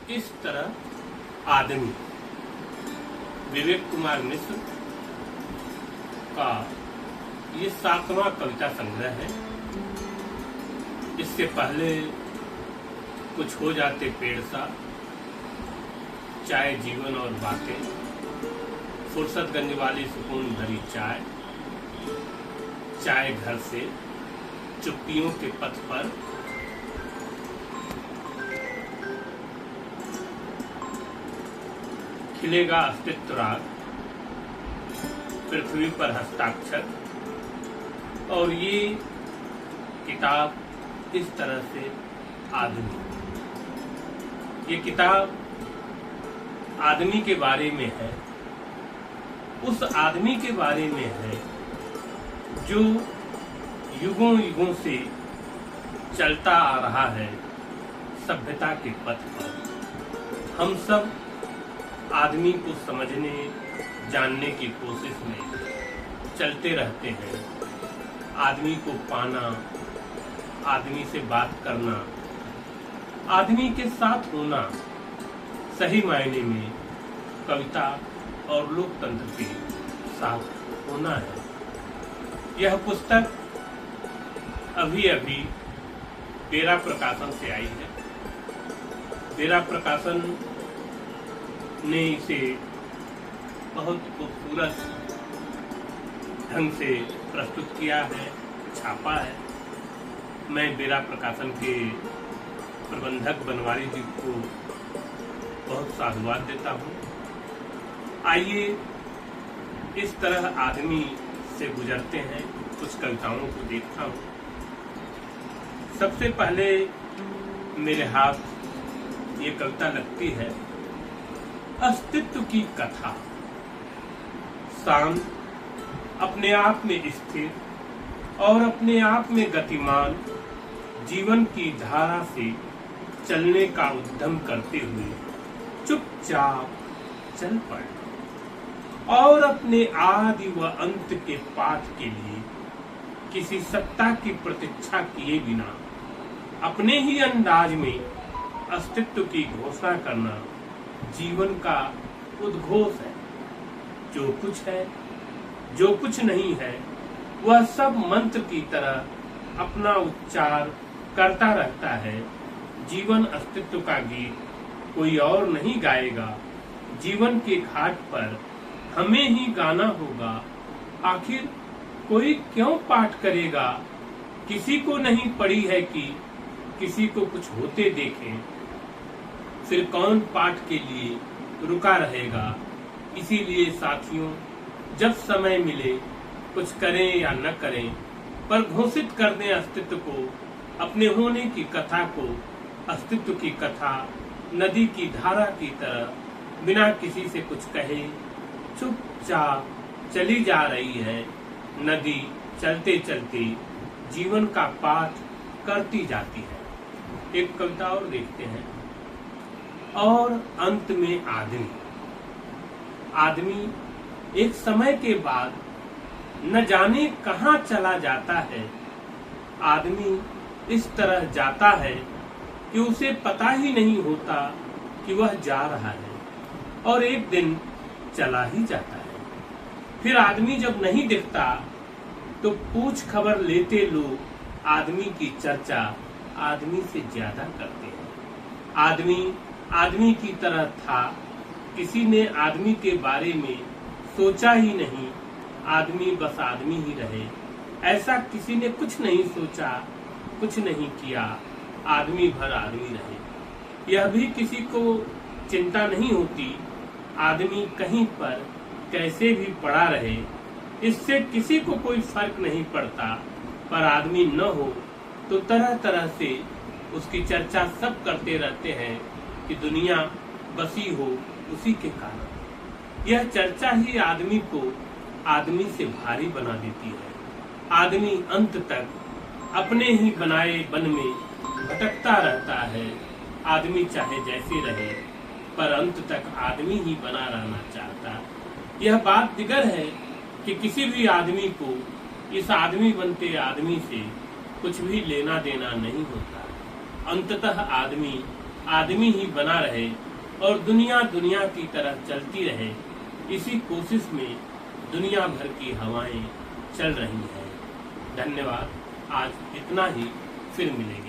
इस तरह आदमी विवेक कुमार मिश्र का ये 7वां कविता संग्रह है। इससे पहले कुछ हो जाते पेड़ सा, चाय जीवन और बातें, फुर्सतगंज वाली सुकून भरी चाय, चाय घर से, चुप्पियों के पथ पर, खिलेगा अस्तित्व राग, पृथ्वी पर हस्ताक्षर। और ये किताब इस तरह से आदमी, ये किताब आदमी के बारे में है, उस आदमी के बारे में है जो युगों युगों से चलता आ रहा है सभ्यता के पथ पर। हम सब आदमी को समझने जानने की कोशिश में चलते रहते हैं। आदमी को पाना, आदमी से बात करना, आदमी के साथ होना सही मायने में कविता और लोकतंत्र के साथ होना है। यह पुस्तक अभी अभी बेरा प्रकाशन से आई है। बेरा प्रकाशन ने इसे बहुत खूबसूरत ढंग से प्रस्तुत किया है, छापा है। मैं बेरा प्रकाशन के प्रबंधक बनवारी जी को बहुत साधुवाद देता हूँ। आइए इस तरह आदमी से गुजरते हैं, कुछ कविताओं को देखता हूँ। सबसे पहले मेरे हाथ ये कविता लगती है, अस्तित्व की कथा। शांत, अपने आप में स्थिर और अपने आप में गतिमान जीवन की धारा से चलने का उद्यम करते हुए चुपचाप चल पड़ना और अपने आदि व अंत के पाठ के लिए किसी सत्ता की प्रतीक्षा किए बिना अपने ही अंदाज में अस्तित्व की घोषणा करना जीवन का उद्घोष है। जो कुछ है, जो कुछ नहीं है, वह सब मंत्र की तरह अपना उच्चार करता रहता है। जीवन अस्तित्व का गीत कोई और नहीं गाएगा। जीवन के घाट पर हमें ही गाना होगा। आखिर कोई क्यों पाठ करेगा? किसी को नहीं पड़ी है कि किसी को कुछ होते देखें। फिर कौन पाठ के लिए रुका रहेगा? इसीलिए साथियों, जब समय मिले कुछ करें या न करें, पर घोषित कर दें अस्तित्व को, अपने होने की कथा को। अस्तित्व की कथा नदी की धारा की तरह बिना किसी से कुछ कहे चुपचाप चली जा रही है। नदी चलते चलते जीवन का पाठ करती जाती है। एक कविता और देखते हैं। और अंत में आदमी, आदमी एक समय के बाद न जाने कहाँ चला जाता है। आदमी इस तरह जाता है कि उसे पता ही नहीं होता कि वह जा रहा है, और एक दिन चला ही जाता है। फिर आदमी जब नहीं दिखता तो पूछ खबर लेते लोग आदमी की चर्चा आदमी से ज्यादा करते हैं। आदमी आदमी की तरह था, किसी ने आदमी के बारे में सोचा ही नहीं। आदमी बस आदमी ही रहे, ऐसा किसी ने कुछ नहीं सोचा, कुछ नहीं किया। आदमी भर आदमी रहे, यह भी किसी को चिंता नहीं होती। आदमी कहीं पर कैसे भी पड़ा रहे, इससे किसी को कोई फर्क नहीं पड़ता। पर आदमी न हो तो तरह तरह से उसकी चर्चा सब करते रहते हैं कि दुनिया बसी हो उसी के कारण। यह चर्चा ही आदमी को आदमी से भारी बना देती है। आदमी अंत तक अपने ही बनाए बन में भटकता रहता है। आदमी चाहे जैसे रहे, पर अंत तक आदमी ही बना रहना चाहता। यह बात दिगर है कि किसी भी आदमी को इस आदमी बनते आदमी से कुछ भी लेना देना नहीं होता। अंततः आदमी आदमी ही बना रहे और दुनिया दुनिया की तरह चलती रहे, इसी कोशिश में दुनिया भर की हवाएं चल रही हैं। धन्यवाद। आज इतना ही, फिर मिलेंगे।